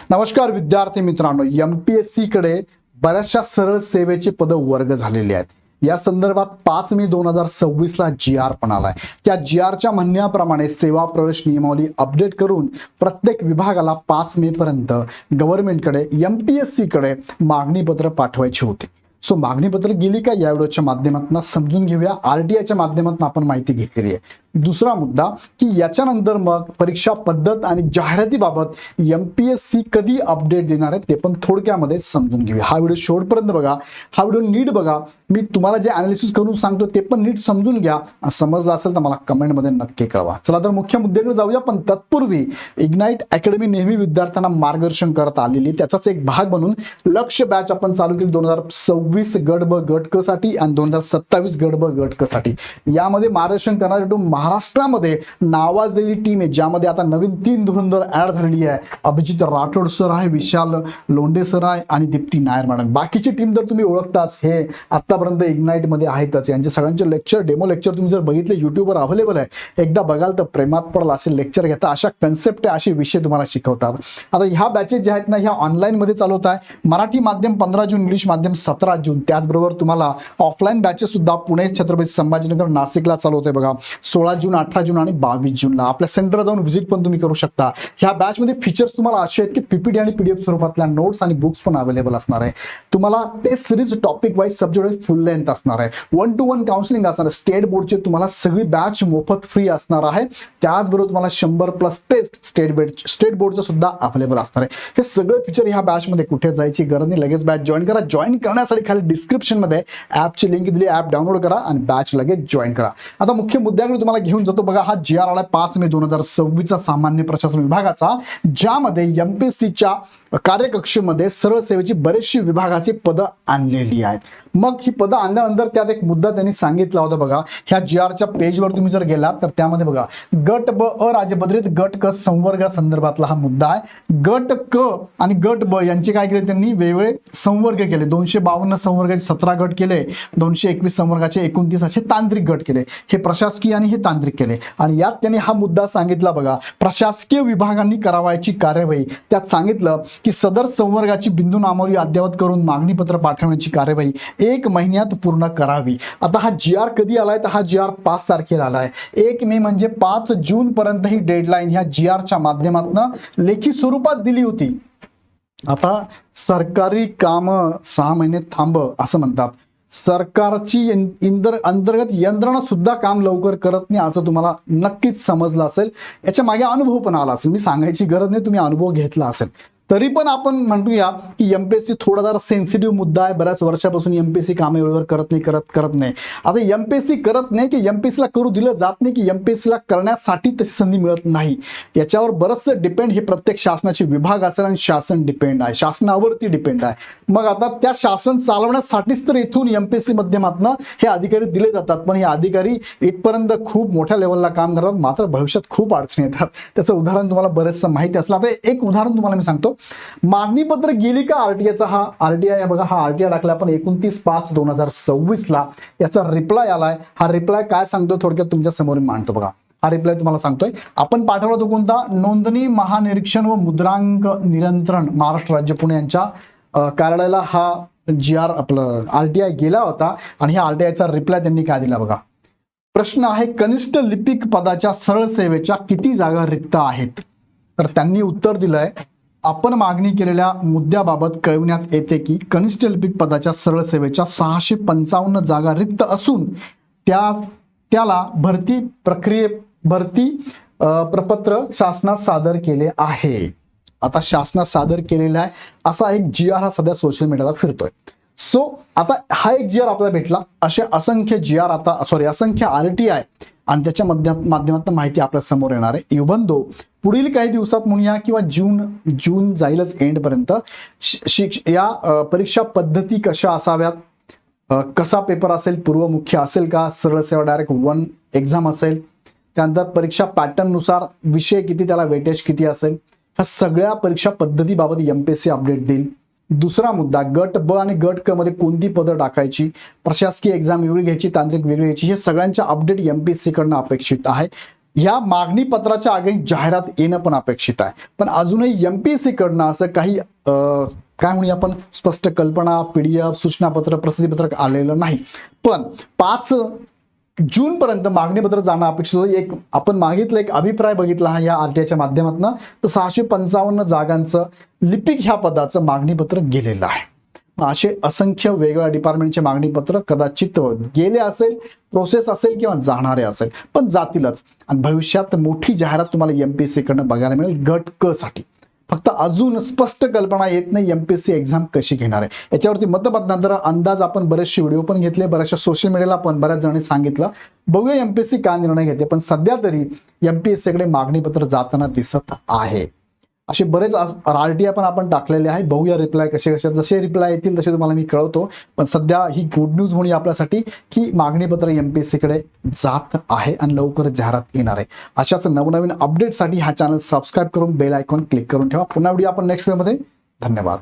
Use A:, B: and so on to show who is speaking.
A: नमस्कार विद्यार्थी मित्रांनो, एमपीएससी कडे बऱ्याचशा सरळ सेवेचे पद वर्ग झालेले आहेत. या संदर्भात 5 मे 2026 ला GR पण आलाय. त्या GRच्या म्हणण्याप्रमाणे सेवा प्रवेश नियमावली अपडेट करून प्रत्येक विभागाला 5 मे पर्यंत गव्हर्नमेंटकडे एमपीएससी कडे मागणी पत्र पाठवायची होती. सो मागणी पत्र गेली का या व्हिडिओच्या माध्यमातून समजून घेऊया. आरटीआयच्या माध्यमातून आपण माहिती घेतलेली आहे. दुसरा मुद्दा की याच्यानंतर मग परीक्षा पद्धत आणि जाहिरातीबाबत एमपीएससी कधी अपडेट देणार आहे ते पण थोडक्यामध्ये समजून घेऊया. हा व्हिडिओ शेवटपर्यंत बघा. हा व्हिडिओ नीट बघा. मी तुम्हाला जे अनालिसिस करून सांगतो ते पण नीट समजून घ्या. समजलं असेल तर मला कमेंटमध्ये नक्की कळवा. चला तर मुख्य मुद्द्याकडे जाऊया. पण तत्पूर्वी इग्नाइट अकॅडमी नेहमी विद्यार्थ्यांना मार्गदर्शन करत आलेली, त्याचाच एक भाग म्हणून लक्ष्य बॅच आपण चालू केली 2026 गट ब गट क साठी आणि 2027 गट ब गट क साठी. यामध्ये मार्गदर्शन करणारे महाराष्ट्रामध्ये नावाजलेली टीम आहे, ज्यामध्ये आता नवीन 3 धुरंधर ऍड झालेली आहे. अभिजित राठोड सर आहे, विशाल लोंढे सर आहे आणि दीप्ती नायर मॅडम. बाकीची टीम तर तुम्ही ओळखताच, हे आतापर्यंत इग्नाइट मध्ये आहेतच. यांचे सगळ्यांचे लेक्चर, डेमो लेक्चर तुम्ही जर बघितले युट्यूबवर अवेलेबल आहे. एकदा बघाल तर प्रेमात पडला असे लेक्चर घेता. अशा कन्सेप्ट आहे, असे विषय तुम्हाला शिकवतात. आता ह्या बॅचेस ज्या आहेत ना, ह्या ऑनलाईन मध्ये चालवत आहे. मराठी माध्यम 15 जून, इंग्लिश माध्यम 17 जून. त्याचबरोबर तुम्हाला ऑफलाईन बॅचेस सुद्धा पुणे, छत्रपती संभाजीनगर, नाशिकला चालवत आहे बघा. 16 जून, 18 जून आणि 22 जूनला आपल्या सेंटरला जाऊन व्हिजिट पण तुम्ही करू शकता. ह्या बॅच मध्ये फीचर्स तुम्हाला असे आहेत की पीपीटी आणि पीडीएफ स्वरूपातल्या नोट्स आणि बुक्स पण अवेलेबल असणार आहे. तुम्हाला ते series topic wise subject wise फुल लेंथ असणार आहे. 1-to-1 काउन्सिलिंग असणार आहे. स्टेट बोर्डचे तुम्हाला सगळी बॅच मोफत फ्री असणार आहे. त्याचबरोबर तुम्हाला 100+ टेस्ट स्टेट बोर्डचं सुद्धा अवेलेबल असणार आहे. हे सगळे फीचर ह्या बॅच मध्ये कुठे जायची गरज नाही. लगेच बॅच जॉईन करा. जॉईन करण्यासाठी खाली डिस्क्रिप्शन मध्ये ऍपची लिंक दिली, ऍप डाउनलोड करा आणि बॅच लगेच जॉईन करा. आता मुख्य मुद्द्याकडे तुम्हाला घेऊन जातो बघा. हा GR आला 5 मे 2026 सामान्य प्रशासन विभागाचा, ज्यामध्ये एमपीएससीच्या कार्यकक्षेमध्ये सरळ सेवेची बरेचशी विभागाची पदं आणलेली आहेत. मग ही पदं आणल्यानंतर त्यात एक मुद्दा त्यांनी सांगितला होता बघा. ह्या GRच्या पेजवर तुम्ही जर गेलात तर त्यामध्ये बघा, गट ब अराजपत्रित गट क संवर्गा संदर्भातला हा मुद्दा आहे. गट क आणि गट ब यांचे काय केले त्यांनी, वेगवेगळे संवर्ग केले. 252 संवर्गाचे 17 गट केले. 221 संवर्गाचे 29 असे तांत्रिक गट केले. हे प्रशासकीय आणि हे तांत्रिक केले. आणि यात त्यांनी हा मुद्दा सांगितला बघा, प्रशासकीय विभागांनी करावायची कार्यवाही. त्यात सांगितलं की सदर संवर्गाची बिंदू नामावली अद्ययावत करून मागणी पत्र पाठवण्याची कार्यवाही 1 महिन्यात पूर्ण करावी. आता हा GR कधी आलाय तर हा GR 5 तारखेला आलाय. 1 मे म्हणजे 5 जून पर्यंत ही डेडलाईन ह्या GRच्या माध्यमातून लेखी स्वरूपात दिली होती. आता सरकारी काम 6 महिने थांब असं म्हणतात. सरकारची अंतर्गत यंत्रणा सुद्धा काम लवकर करत नाही असं तुम्हाला नक्कीच समजलं असेल. याच्या मागे अनुभव पण आला असेल. मी सांगायची गरज नाही, तुम्ही अनुभव घेतला असेल. तरी पण आपण म्हणूया की एमपीएससी थोडा जरा सेन्सिटिव्ह मुद्दा आहे. बऱ्याच वर्षापासून एमपीएससी कामे वेळेवर करत नाही. आता एमपीएससी करत नाही की एमपीएससीला करू दिलं जात नाही, की एमपीएससीला करण्यासाठी तशी संधी मिळत नाही. याच्यावर बरंचसं डिपेंड हे प्रत्येक शासनाचे विभाग असेल आणि शासन डिपेंड आहे, शासनावरती डिपेंड आहे. मग आता त्या शासन चालवण्यासाठीच तर इथून एमपीएससी माध्यमातून हे अधिकारी दिले जातात. पण हे अधिकारी इथपर्यंत खूप मोठ्या लेवलला काम करतात, मात्र भविष्यात खूप अडचणी येतात. त्याचं उदाहरण तुम्हाला बरेचसं माहिती असलं. आता एक उदाहरण तुम्हाला मी सांगतो. मागणी पत्र गेली का आरटीआयचा, हा आरटीआय बघा, हा आरटीआय टाकला आपण 29/5/2026 ला. याचा रिप्लाय आलाय. हा रिप्लाय काय सांगतो थोडक्यात तुमच्या समोर मांडतो बघा. हा रिप्लाय तुम्हाला सांगतोय. आपण पाठवला तो कोणता, नोंदणी महानिरीक्षण व मुद्रांक नियंत्रण महाराष्ट्र राज्य पुणे यांच्या कार्यालयाला हा GR आपलं आरटीआय गेला होता. आणि ह्या आरटीआयचा रिप्लाय त्यांनी काय दिला बघा. प्रश्न आहे, कनिष्ठ लिपिक पदाच्या सरळ सेवेच्या किती जागा रिक्त आहेत? तर त्यांनी उत्तर दिलंय, आपण मागणी केलेल्या मुद्द्याबाबत कळविण्यात येते की कनिष्ठ लिपिक पदाच्या सरळ सेवेच्या 655 जागा रिक्त असून त्याला भरती प्रपत्र शासनात सादर केले आहे. आता शासनात सादर केलेला आहे असा एक GR हा सध्या सोशल मीडियाला फिरतोय. सो आता हा एक GR आपल्याला भेटला. असे असंख्य GR असंख्य RTI आणि त्याच्या माध्यमातून माहिती आपल्या समोर येणार आहे. युबंदो पुढील काही दिवसात म्हणूया किंवा जून जाईलच एंड पर्यंत या परीक्षा पद्धती कशा असाव्यात, कसा पेपर असेल, पूर्व मुख्य असेल का, सरळ सेवा डायरेक्ट 1 एक्झाम असेल, त्यानंतर परीक्षा पॅटर्न नुसार विषय किती, त्याला वेटेज किती असेल, ह्या सगळ्या परीक्षा पद्धतीबाबत एमपीएससी अपडेट देईल. दुसरा मुद्दा, गट ब आणि गट क मध्ये कोणती पदं टाकायची, प्रशासकीय एक्झाम वेगळी घ्यायची, तांत्रिक वेगळी घ्यायची, हे सगळ्यांच्या अपडेट एमपीएससी कडनं अपेक्षित आहे. ह्या मागणी पत्राच्या आगे जाहिरात येणं पण अपेक्षित आहे, पण अजूनही एमपीएससी कडनं असं काही काय म्हणूया आपण स्पष्ट कल्पना, पीडीएफ, सूचनापत्र, प्रसिद्धीपत्रक आलेलं नाही. पण 5 जून पर्यंत मागणी पत्र जाणं अपेक्षित होतं. एक आपण मागितलं, एक अभिप्राय बघितला हा या आरटीआयच्या माध्यमातून, तर 655 जागांचं लिपिक ह्या पदाचं मागणी पत्र गेलेलं आहे. असे असंख्य वेगवेगळ्या डिपार्टमेंटचे मागणी पत्र कदाचित गेले असेल, प्रोसेस असेल किंवा जाणारे असेल, पण जातीलच. आणि भविष्यात मोठी जाहिरात तुम्हाला एमपीएससी कडनं बघायला मिळेल गट क साठी. फक्त अजून स्पष्ट कल्पना येत नाही एमपीएससी एक्झाम कशी घेणार आहे. याच्यावरती मतमतांतर अंदाज आपण बरेचसे व्हिडिओ पण घेतले, बऱ्याचशा सोशल मीडियाला पण बऱ्याच जणांनी सांगितलं. बघूया एमपीएससी का निर्णय घेते, पण सध्या तरी एमपीएससी कडे मागणी पत्र जाताना दिसत आहे. असे बरेच आरटीआय पण आपण टाकलेले आहे. बघूया रिप्लाय कसे जसे रिप्लाय येतील तसे तुम्हाला मी कळवतो. पण सध्या ही गुड न्यूज म्हणूया आपल्यासाठी की मागणी पत्र एमपीएससी कडे जात आहे आणि लवकरच जाहिरात येणार आहे. अशाच नवनवीन अपडेटसाठी हा चॅनल सबस्क्राईब करून बेल आयकॉन क्लिक करून ठेवा. पुन्हा व्हिडिओ आपण नेक्स्ट व्हिडिओमध्ये. धन्यवाद.